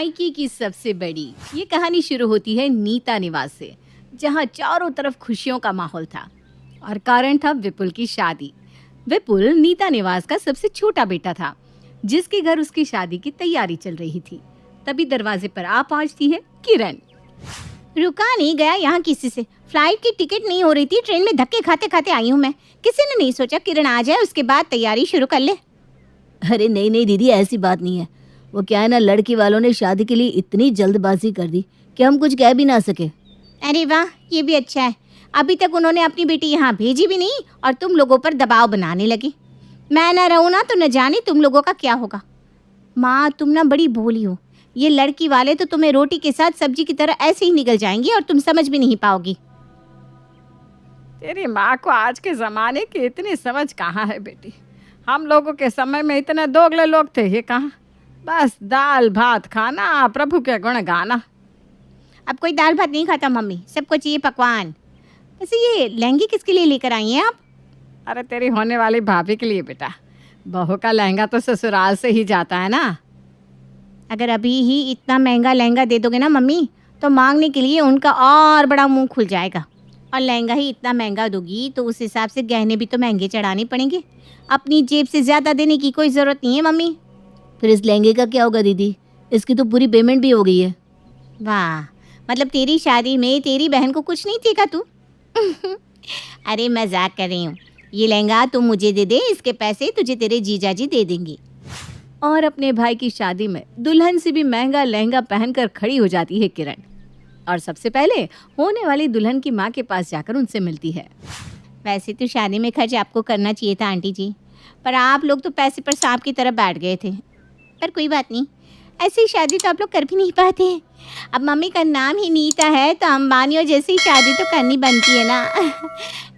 मायके की सबसे बड़ी ये कहानी शुरू होती है नीता निवास से, जहाँ चारों तरफ खुशियों का माहौल था और कारण था विपुल की शादी। विपुल नीता निवास का सबसे छोटा बेटा था, जिसके घर उसकी शादी की तैयारी चल रही थी। तभी दरवाजे पर आ पहुंचती है किरण। रुका नहीं गया यहाँ किसी से, फ्लाइट की टिकट नहीं हो रही थी, ट्रेन में धक्के खाते खाते आई हूँ मैं। किसी ने नहीं सोचा किरण आ जाए, उसके बाद तैयारी शुरू कर ले। अरे नहीं नहीं दीदी, ऐसी बात नहीं है। वो क्या है ना, लड़की वालों ने शादी के लिए इतनी जल्दबाजी कर दी कि हम कुछ कह भी ना सके। अरे वाह, ये भी अच्छा है। अभी तक उन्होंने अपनी बेटी यहाँ भेजी भी नहीं और तुम लोगों पर दबाव बनाने लगी। मैं ना रहूँ ना तो न जाने तुम लोगों का क्या होगा। माँ, तुम ना बड़ी भोली हो। ये लड़की वाले तो तुम्हें रोटी के साथ सब्जी की तरह ऐसे ही निकल जाएंगी और तुम समझ भी नहीं पाओगी। तेरी माँ को आज के ज़माने की इतनी समझ कहाँ है बेटी। हम लोगों के समय में इतने दोगले लोग थे, ये कहाँ। बस दाल भात खाना, प्रभु के गुण गाना। अब कोई दाल भात नहीं खाता मम्मी, सबको चाहिए पकवान। वैसे ये लहंगी किसके लिए लेकर आई हैं आप? अरे तेरी होने वाली भाभी के लिए बेटा। बहू का लहंगा तो ससुराल से ही जाता है ना। अगर अभी ही इतना महंगा लहंगा दे दोगे ना मम्मी, तो मांगने के लिए उनका और बड़ा मुंह खुल जाएगा। और लहंगा ही इतना महंगा दोगी तो उस हिसाब से गहने भी तो महंगे चढ़ाने पड़ेंगे। अपनी जेब से ज़्यादा देने की कोई ज़रूरत नहीं है मम्मी। फिर इस लहंगे का क्या होगा दीदी? इसकी तो पूरी पेमेंट भी हो गई है। वाह, मतलब तेरी शादी में तेरी बहन को कुछ नहीं देगा तू? अरे मजाक कर रही हूँ। ये लहंगा तुम मुझे दे दे, इसके पैसे तुझे तेरे जीजाजी दे देंगे। और अपने भाई की शादी में दुल्हन से भी महंगा लहंगा पहनकर खड़ी हो जाती है किरण और सबसे पहले होने वाली दुल्हन की माँ के पास जाकर उनसे मिलती है। वैसे तो शादी में खर्च आपको करना चाहिए था आंटी जी, पर आप लोग तो पैसे पर सांप की तरह बैठ गए थे। पर कोई बात नहीं, ऐसी शादी तो आप लोग कर भी नहीं पाते। अब मम्मी का नाम ही नीता है तो अंबानियों जैसी शादी तो करनी बनती है ना।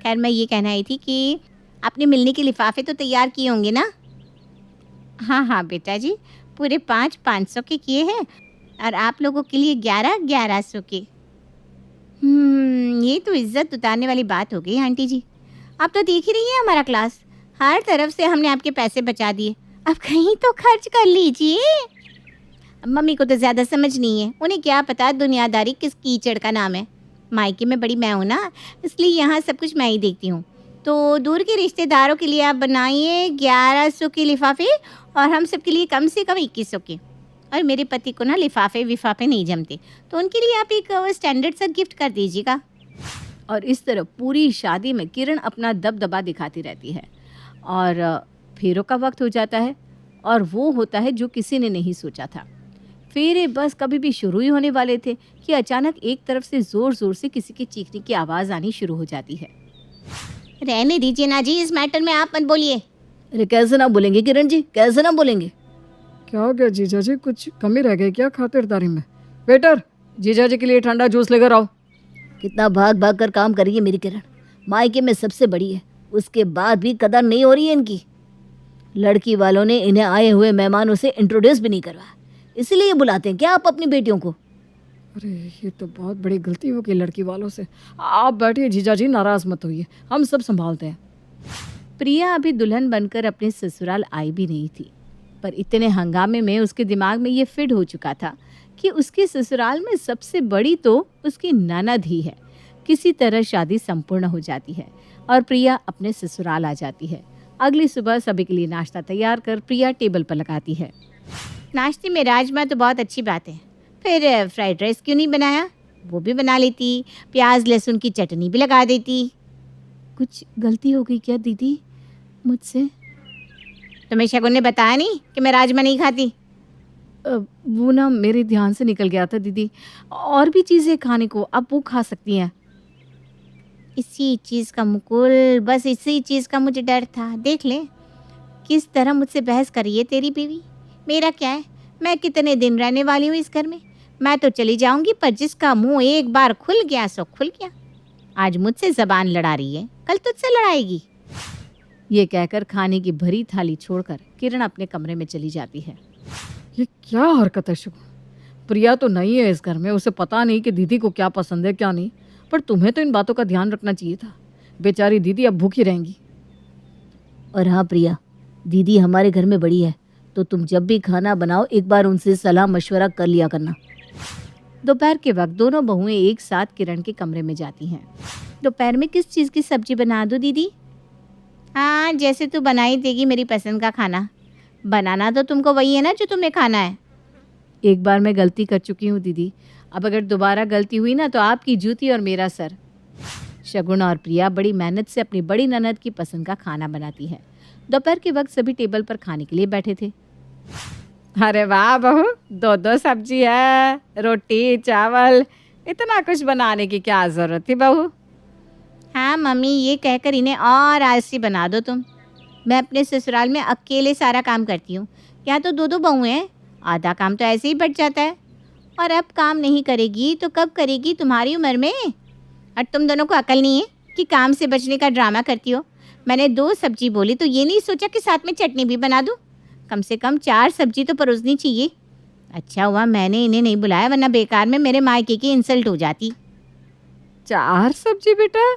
खैर, मैं ये कहना आई थी कि आपने मिलने के लिफाफे तो तैयार किए होंगे ना? हाँ हाँ बेटा जी, पूरे 500 के किए हैं और आप लोगों के लिए 1100 के। ये तो इज्जत उतारने वाली बात हो गई आंटी जी। आप तो देख ही रही हैं हमारा क्लास, हर तरफ से हमने आपके पैसे बचा दिए। अब कहीं तो खर्च कर लीजिए। मम्मी को तो ज़्यादा समझ नहीं है, उन्हें क्या पता दुनियादारी किस कीचड़ का नाम है। मायके में बड़ी मैं हूँ ना, इसलिए यहाँ सब कुछ मैं ही देखती हूँ। तो दूर के रिश्तेदारों के लिए आप बनाइए 1100 के लिफाफे और हम सब के लिए कम से कम 2100 के। और मेरे पति को ना लिफाफे विफाफे नहीं जमते, तो उनके लिए आप एक स्टैंडर्ड सा गिफ्ट कर दीजिएगा। और इस तरह पूरी शादी में किरण अपना दबदबा दिखाती रहती है और फेरों का वक्त हो जाता है और वो होता है जो किसी ने नहीं सोचा था। फेरे बस कभी भी शुरू ही होने वाले थे कि अचानक एक तरफ से ज़ोर ज़ोर से किसी के चीखने की आवाज़ आनी शुरू हो जाती है। रहने दीजिए ना जी, इस मैटर में आप मत बोलिए। अरे कैसे ना बोलेंगे किरण जी, कैसे ना बोलेंगे? क्या हो गया जीजा जी, कुछ कमी रह गई क्या खातिरदारी में? वेटर, जीजा जी के लिए ठंडा जूस लेकर आओ। कितना भाग भाग कर काम करी है मेरी किरण। मायके में सबसे बड़ी है, उसके बाद भी कदर नहीं हो रही है इनकी। लड़की वालों ने इन्हें आए हुए मेहमानों से इंट्रोड्यूस भी नहीं करवाया, इसलिए बुलाते हैं क्या आप अपनी बेटियों को? अरे ये तो बहुत बड़ी गलती हो गई लड़की वालों से। आप बैठिए जीजा जी, नाराज़ मत होइए, हम सब संभालते हैं। प्रिया अभी दुल्हन बनकर अपने ससुराल आई भी नहीं थी, पर इतने हंगामे में उसके दिमाग में ये फिट हो चुका था कि उसके ससुराल में सबसे बड़ी तो उसकी ननद ही है। किसी तरह शादी संपूर्ण हो जाती है और प्रिया अपने ससुराल आ जाती है। अगली सुबह सभी के लिए नाश्ता तैयार कर प्रिया टेबल पर लगाती है। नाश्ते में राजमा तो बहुत अच्छी बात है, फिर फ्राइड राइस क्यों नहीं बनाया? वो भी बना लेती, प्याज लहसुन की चटनी भी लगा देती। कुछ गलती हो गई क्या दीदी मुझसे? तुम्हें शगुन ने बताया नहीं कि मैं राजमा नहीं खाती? वो ना मेरे ध्यान से निकल गया था दीदी, और भी चीज़ें खाने को, आप वो खा सकती हैं। इसी चीज़ का मुकुल, बस इसी चीज़ का मुझे डर था। देख ले किस तरह मुझसे बहस कर रही है तेरी बीवी। मेरा क्या है, मैं कितने दिन रहने वाली हूँ इस घर में? मैं तो चली जाऊंगी, पर जिसका मुंह एक बार खुल गया सो खुल गया। आज मुझसे ज़बान लड़ा रही है, कल तुझसे लड़ाएगी। ये कहकर खाने की भरी थाली छोड़कर किरण अपने कमरे में चली जाती है। ये क्या हरकत है शगुन? प्रिया तो नहीं है इस घर में, उसे पता नहीं कि दीदी को क्या पसंद है क्या नहीं, पर तुम्हें तो इन बातों का ध्यान रखना चाहिए था। बेचारी दीदी अब भूखी रहेंगी। और हाँ प्रिया, दीदी हमारे घर में बड़ी है, तो तुम जब भी खाना बनाओ एक बार उनसे सलाह मशवरा कर लिया करना। दोपहर के वक्त दोनों बहुएं एक साथ किरण के कमरे में जाती हैं। दोपहर में किस चीज़ की सब्जी बना दूँ दीदी? हाँ, जैसे तू बना ही देगी मेरी पसंद का खाना। बनाना तो तुमको वही है ना जो तुम्हें खाना है। एक बार मैं गलती कर चुकी हूँ दीदी, अब अगर दोबारा गलती हुई ना तो आपकी जूती और मेरा सर। शगुन और प्रिया बड़ी मेहनत से अपनी बड़ी ननद की पसंद का खाना बनाती है। दोपहर के वक्त सभी टेबल पर खाने के लिए बैठे थे। अरे वाह बहू, दो दो सब्जी है, रोटी चावल, इतना कुछ बनाने की क्या ज़रूरत थी बहू? हाँ मम्मी, ये कहकर इन्हें और आलसी बना दो तुम। मैं अपने ससुराल में अकेले सारा काम करती हूँ, यहाँ तो दो दो बहुएं हैं, आधा काम तो ऐसे ही बट जाता है। और अब काम नहीं करेगी तो कब करेगी तुम्हारी उम्र में? और तुम दोनों को अकल नहीं है कि काम से बचने का ड्रामा करती हो। मैंने 2 सब्जी बोली तो ये नहीं सोचा कि साथ में चटनी भी बना दूँ। कम से कम 4 सब्जी तो परोसनी चाहिए। अच्छा हुआ मैंने इन्हें नहीं बुलाया, वरना बेकार में मेरे मायके की इंसल्ट हो जाती। 4 सब्जी बेटा?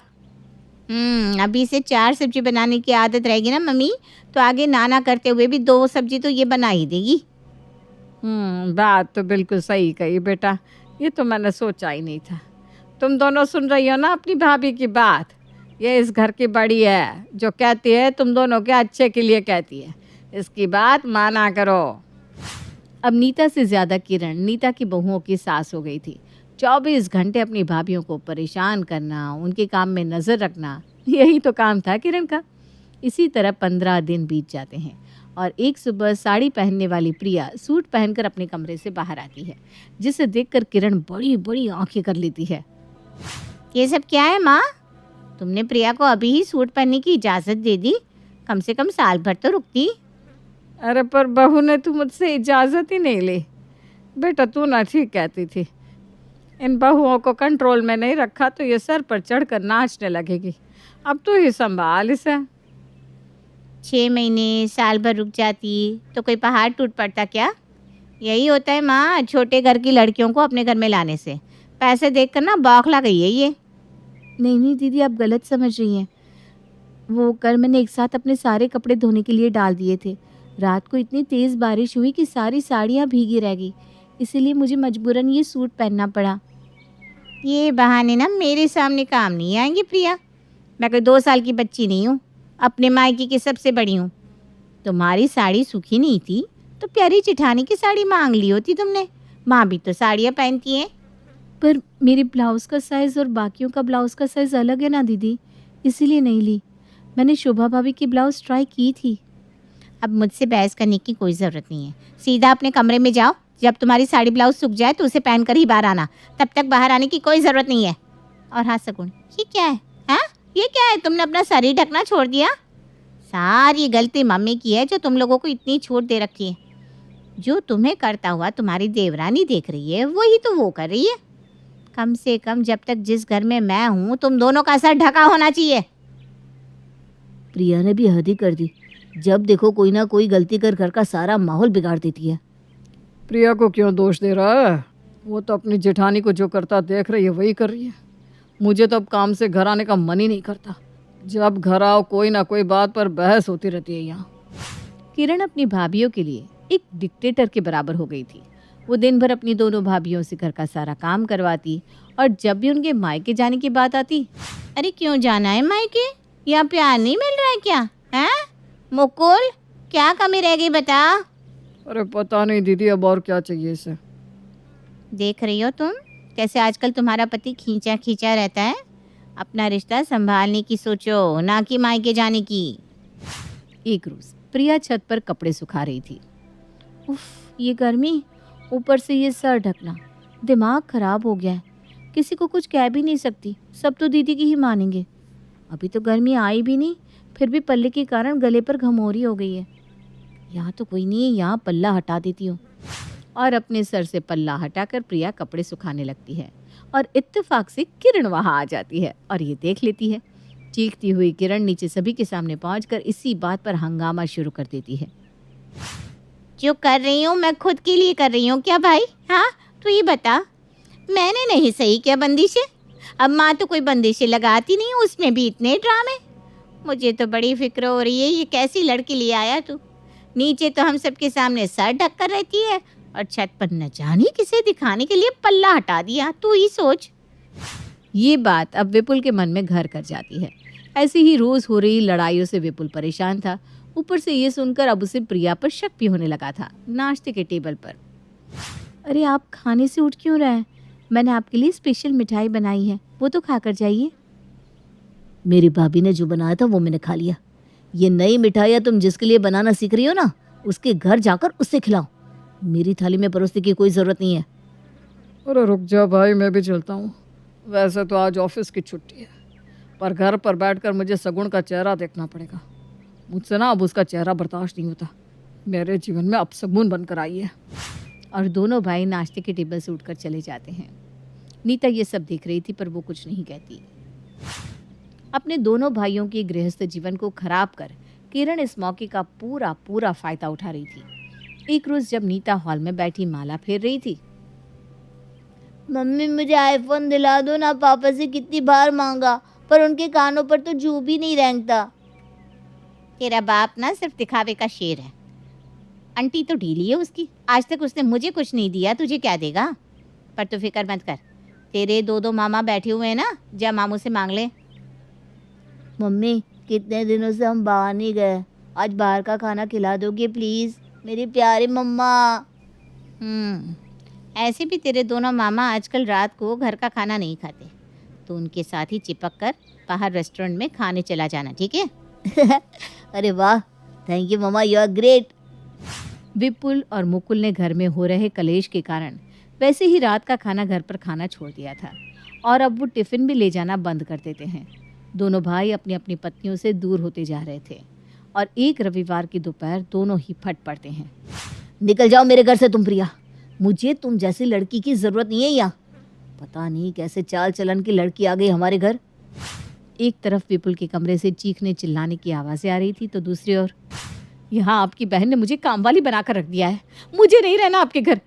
अभी से 4 सब्जी बनाने की आदत रहेगी ना मम्मी, तो आगे नाना करते हुए भी 2 सब्जी तो ये बना ही देगी। बात तो बिल्कुल सही कही बेटा, ये तो मैंने सोचा ही नहीं था। तुम दोनों सुन रही हो ना अपनी भाभी की बात? ये इस घर की बड़ी है, जो कहती है तुम दोनों के अच्छे के लिए कहती है, इसकी बात माना करो। अब नीता से ज़्यादा किरण नीता की बहुओं की सास हो गई थी। 24 घंटे अपनी भाभियों को परेशान करना, उनके काम में नज़र रखना, यही तो काम था किरण का। इसी तरह 15 दिन बीत जाते हैं और एक सुबह साड़ी पहनने वाली प्रिया सूट पहनकर अपने कमरे से बाहर आती है, जिसे देखकर किरण बड़ी बड़ी आंखें कर लेती है। ये सब क्या है माँ? तुमने प्रिया को अभी ही सूट पहनने की इजाज़त दे दी, कम से कम साल भर तो रुकती। अरे पर बहू ने तो मुझसे इजाज़त ही नहीं ली। बेटा तू ना ठीक कहती थी, इन बहुओं को कंट्रोल में नहीं रखा तो ये सर पर चढ़कर नाचने लगेगी। अब तू ही संभाल इसे। 6 महीने साल भर रुक जाती तो कोई पहाड़ टूट पड़ता क्या? यही होता है माँ छोटे घर की लड़कियों को अपने घर में लाने से। पैसे देखकर ना बौखला गई है ये। नहीं दीदी, आप गलत समझ रही हैं। वो कल मैंने एक साथ अपने सारे कपड़े धोने के लिए डाल दिए थे। रात को इतनी तेज़ बारिश हुई कि सारी साड़ियाँ भीगी रह गई, इसीलिए मुझे मजबूरन ये सूट पहनना पड़ा। ये बहाने ना मेरे सामने काम नहीं आएंगे प्रिया। मैं कोई 2 साल की बच्ची नहीं हूँ, अपने मायके की सबसे बड़ी हूँ। तुम्हारी साड़ी सूखी नहीं थी तो प्यारी चिठानी की साड़ी मांग ली होती तुमने। माँ भी तो साड़ियाँ पहनती हैं। पर मेरे ब्लाउज़ का साइज़ और बाकियों का ब्लाउज़ का साइज़ अलग है ना दीदी, इसीलिए नहीं ली। मैंने शोभा भाभी की ब्लाउज़ ट्राई की थी। अब मुझसे बहस करने की कोई ज़रूरत नहीं है, सीधा अपने कमरे में जाओ। जब तुम्हारी साड़ी ब्लाउज़ सूख जाए तो उसे पहन कर ही बाहर आना, तब तक बाहर आने की कोई ज़रूरत नहीं है। और हाँ सगुन, ये क्या है? हाँ ये क्या है? तुमने अपना शरीर ढकना छोड़ दिया। सारी गलती मम्मी की है जो तुम लोगों को इतनी छूट दे रखी है। जो तुम्हें करता हुआ तुम्हारी देवरानी देख रही है वही तो वो कर रही है। कम से कम जब तक जिस घर में मैं हूँ तुम दोनों का सर ढका होना चाहिए। प्रिया ने भी हद ही कर दी, जब देखो कोई ना कोई गलती कर घर का सारा माहौल बिगाड़ देती है। प्रिया को क्यों दोष दे रहा है? वो तो अपनी जेठानी को जो करता देख रही है वही कर रही है। मुझे तो अब काम से घर आने का मन ही नहीं करता। जब घर आओ कोई ना कोई बात पर बहस होती रहती है यहाँ। किरण अपनी भाभीयों के लिए एक डिक्टेटर के बराबर हो गई थी। वो दिन भर अपनी दोनों भाभीयों से घर का सारा काम करवाती और जब भी उनके मायके जाने की बात आती, अरे क्यों जाना है मायके? यहाँ प्यार नहीं मिल रहा है क्या? हैं मुकुल, क्या कमी रह गई बता। अरे पता नहीं दीदी, अब और क्या चाहिए इसे। देख रही हो तुम कैसे आजकल तुम्हारा पति खींचा खींचा रहता है। अपना रिश्ता संभालने की सोचो, ना कि मायके जाने की। एक रोज प्रिया छत पर कपड़े सुखा रही थी। उफ, ये गर्मी, ऊपर से ये सर ढकना, दिमाग खराब हो गया है। किसी को कुछ कह भी नहीं सकती, सब तो दीदी की ही मानेंगे। अभी तो गर्मी आई भी नहीं, फिर भी पल्ले के कारण गले पर घमौरी हो गई है। यहाँ तो कोई नहीं है, यहाँ पल्ला हटा देती हूँ। और अपने सर से पल्ला हटाकर प्रिया कपड़े सुखाने लगती है और इत्तेफाक से किरण वहाँ आ जाती है और ये देख लेती है। चीखती हुई किरण नीचे सभी के सामने पहुंचकर इसी बात पर हंगामा शुरू कर देती है। जो कर रही हूँ मैं खुद के लिए कर रही हूँ क्या भाई? हाँ तू ये बता, मैंने नहीं सही क्या बंदिशें? अब माँ तो कोई बंदिशें लगाती नहीं, उसमें भी इतने ड्रामे। मुझे तो बड़ी फिक्र हो रही है, ये कैसी लड़की ले आया तू? नीचे तो हम सबके सामने सर ढक कर रहती है और छत पर न जाने किसे दिखाने के लिए पल्ला हटा दिया। तू ही सोच। ये बात अब विपुल के मन में घर कर जाती है। ऐसी ही रोज हो रही लड़ाइयों से विपुल परेशान था। ऊपर से ये सुनकर अब उसे प्रिया पर शक भी होने लगा था। नाश्ते के टेबल पर, अरे आप खाने से उठ क्यों रहे हैं? मैंने आपके लिए स्पेशल मिठाई बनाई है, वो तो खाकर जाइए। मेरी भाभी ने जो बनाया था वो मैंने खा लिया। ये नई मिठाइयाँ तुम जिसके लिए बनाना सीख रही हो ना, उसके घर जाकर उससे खिलाओ। मेरी थाली में परोसने की कोई ज़रूरत नहीं है। अरे रुक जा भाई, मैं भी चलता हूँ। वैसे तो आज ऑफिस की छुट्टी है, पर घर पर बैठकर मुझे सगुण का चेहरा देखना पड़ेगा। मुझसे ना अब उसका चेहरा बर्दाश्त नहीं होता। मेरे जीवन में अपशगुन बनकर आई है। और दोनों भाई नाश्ते के टेबल से उठकर चले जाते हैं। नीता ये सब देख रही थी पर वो कुछ नहीं कहती। अपने दोनों भाइयों के गृहस्थ जीवन को खराब कर किरण इस मौके का पूरा पूरा फायदा उठा रही थी। एक रोज जब नीता हॉल में बैठी माला फेर रही थी, मम्मी मुझे आईफोन दिला दो ना, पापा से कितनी बार मांगा पर उनके कानों पर तो जू भी नहीं रेंगता। तेरा बाप ना सिर्फ दिखावे का शेर है। आंटी तो ढीली है उसकी, आज तक उसने मुझे कुछ नहीं दिया, तुझे क्या देगा? पर तू फिक्र मत कर, तेरे दो मामा बैठे हुए हैं ना, जा मामू से मांग ले। मम्मी कितने दिनों से हम बाहर नहीं गए, आज बाहर का खाना खिला दोगे प्लीज़, मेरी प्यारी मम्मा। ऐसे भी तेरे दोनों मामा आजकल रात को घर का खाना नहीं खाते, तो उनके साथ ही चिपक कर बाहर रेस्टोरेंट में खाने चला जाना, ठीक है? अरे वाह, thank you mamma, you are great. Vipul और मुकुल ने घर में हो रहे कलेश के कारण वैसे ही रात का खाना घर पर खाना छोड़ दिया था और अब वो टिफ़िन भी ले जाना बंद कर देते हैं। दोनों भाई अपनी अपनी पत्नियों से दूर होते जा रहे थे और एक रविवार की दोपहर दोनों ही फट पड़ते हैं। निकल जाओ मेरे घर से तुम प्रिया, मुझे तुम जैसी लड़की की ज़रूरत नहीं है यहाँ। पता नहीं कैसे चाल चलन की लड़की आ गई हमारे घर। एक तरफ विपुल के कमरे से चीखने चिल्लाने की आवाज़ें आ रही थी तो दूसरी ओर, यहाँ आपकी बहन ने मुझे काम वाली बनाकर रख दिया है, मुझे नहीं रहना आपके घर।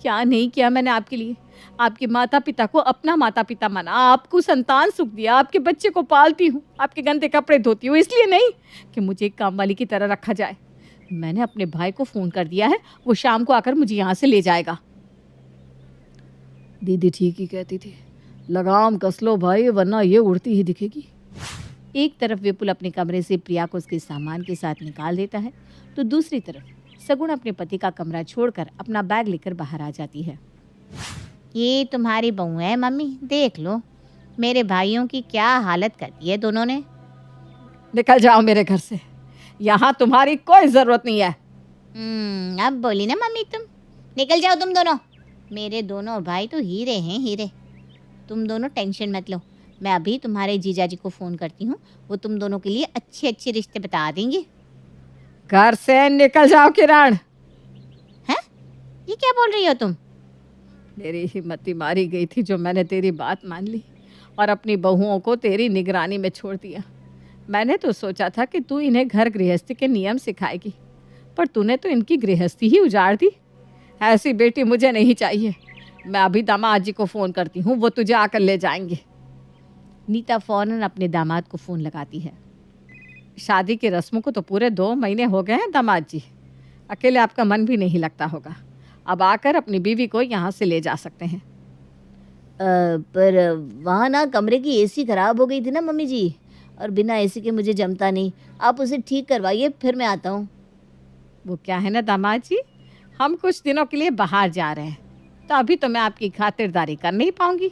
क्या नहीं किया मैंने आपके लिए? आपके माता पिता को अपना माता पिता माना, आपको संतान सुख दिया, आपके बच्चे को पालती हूँ, आपके गंदे कपड़े धोती हूँ, इसलिए नहीं कि मुझे एक काम वाली की तरह रखा जाए। मैंने अपने भाई को फ़ोन कर दिया है, वो शाम को आकर मुझे यहाँ से ले जाएगा। दीदी ठीक ही कहती थी, लगाम कस लो भाई वरना ये उड़ती ही दिखेगी। एक तरफ विपुल अपने कमरे से प्रिया को उसके सामान के साथ निकाल देता है तो दूसरी तरफ सगुण अपने पति का कमरा छोड़कर अपना बैग लेकर बाहर आ जाती है। ये तुम्हारी बहू है मम्मी, देख लो मेरे भाइयों की क्या हालत कर दी है दोनों ने। निकल जाओ मेरे घर से, यहाँ तुम्हारी कोई ज़रूरत नहीं है। अब बोली ना मम्मी तुम, निकल जाओ तुम दोनों। मेरे दोनों भाई तो हीरे हैं हीरे, तुम दोनों टेंशन मत लो। मैं अभी तुम्हारे जीजाजी को फ़ोन करती हूँ, वो तुम दोनों के लिए अच्छे अच्छे रिश्ते बता देंगे। घर से निकल जाओ किरण। हैं? ये क्या बोल रही हो तुम? मेरी हिम्मत मारी गई थी जो मैंने तेरी बात मान ली और अपनी बहुओं को तेरी निगरानी में छोड़ दिया। मैंने तो सोचा था कि तू इन्हें घर गृहस्थी के नियम सिखाएगी, पर तूने तो इनकी गृहस्थी ही उजाड़ दी। ऐसी बेटी मुझे नहीं चाहिए। मैं अभी दामाद जी को फ़ोन करती हूँ, वो तुझे आकर ले जाएंगे। नीता फौरन अपने दामाद को फ़ोन लगाती है। शादी की रस्मों को तो पूरे 2 महीने हो गए हैं दामाद जी, अकेले आपका मन भी नहीं लगता होगा। अब आकर अपनी बीवी को यहाँ से ले जा सकते हैं। पर वहाँ ना कमरे की एसी ख़राब हो गई थी ना मम्मी जी, और बिना एसी के मुझे जमता नहीं। आप उसे ठीक करवाइए, फिर मैं आता हूँ। वो क्या है ना दामाद जी, हम कुछ दिनों के लिए बाहर जा रहे हैं, तो अभी तो मैं आपकी खातिरदारी कर नहीं पाऊँगी।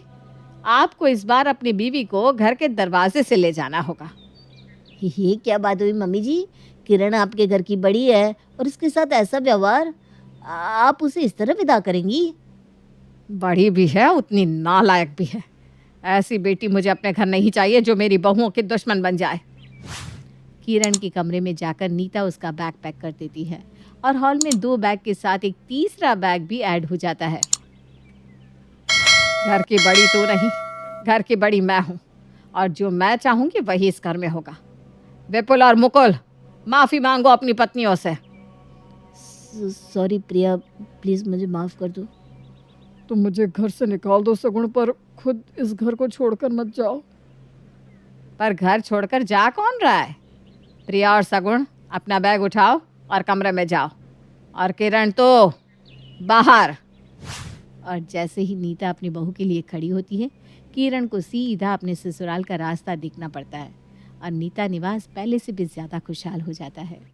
आपको इस बार अपनी बीवी को घर के दरवाजे से ले जाना होगा। ये क्या बात हुई मम्मी जी? किरण आपके घर की बड़ी है और इसके साथ ऐसा व्यवहार, आप उसे इस तरह विदा करेंगी? बड़ी भी है उतनी नालायक भी है। ऐसी बेटी मुझे अपने घर नहीं चाहिए जो मेरी बहुओं की दुश्मन बन जाए। किरण के कमरे में जाकर नीता उसका बैग पैक कर देती है और हॉल में 2 बैग के साथ एक तीसरा बैग भी ऐड हो जाता है। घर की बड़ी तू नहीं, घर की बड़ी मैं हूँ और जो मैं चाहूँगी वही इस घर में होगा। विपुल और मुकुल, माफ़ी मांगो अपनी पत्नियों से। सॉरी प्रिया, प्लीज़ मुझे माफ़ कर दो। तुम मुझे घर से निकाल दो सगुण, पर खुद इस घर को छोड़कर मत जाओ। पर घर छोड़कर जा कौन रहा है? प्रिया और सगुण अपना बैग उठाओ और कमरे में जाओ, और किरण तो बाहर। और जैसे ही नीता अपनी बहू के लिए खड़ी होती है, किरण को सीधा अपने ससुराल का रास्ता दिखना पड़ता है और नीता निवास पहले से भी ज़्यादा खुशहाल हो जाता है।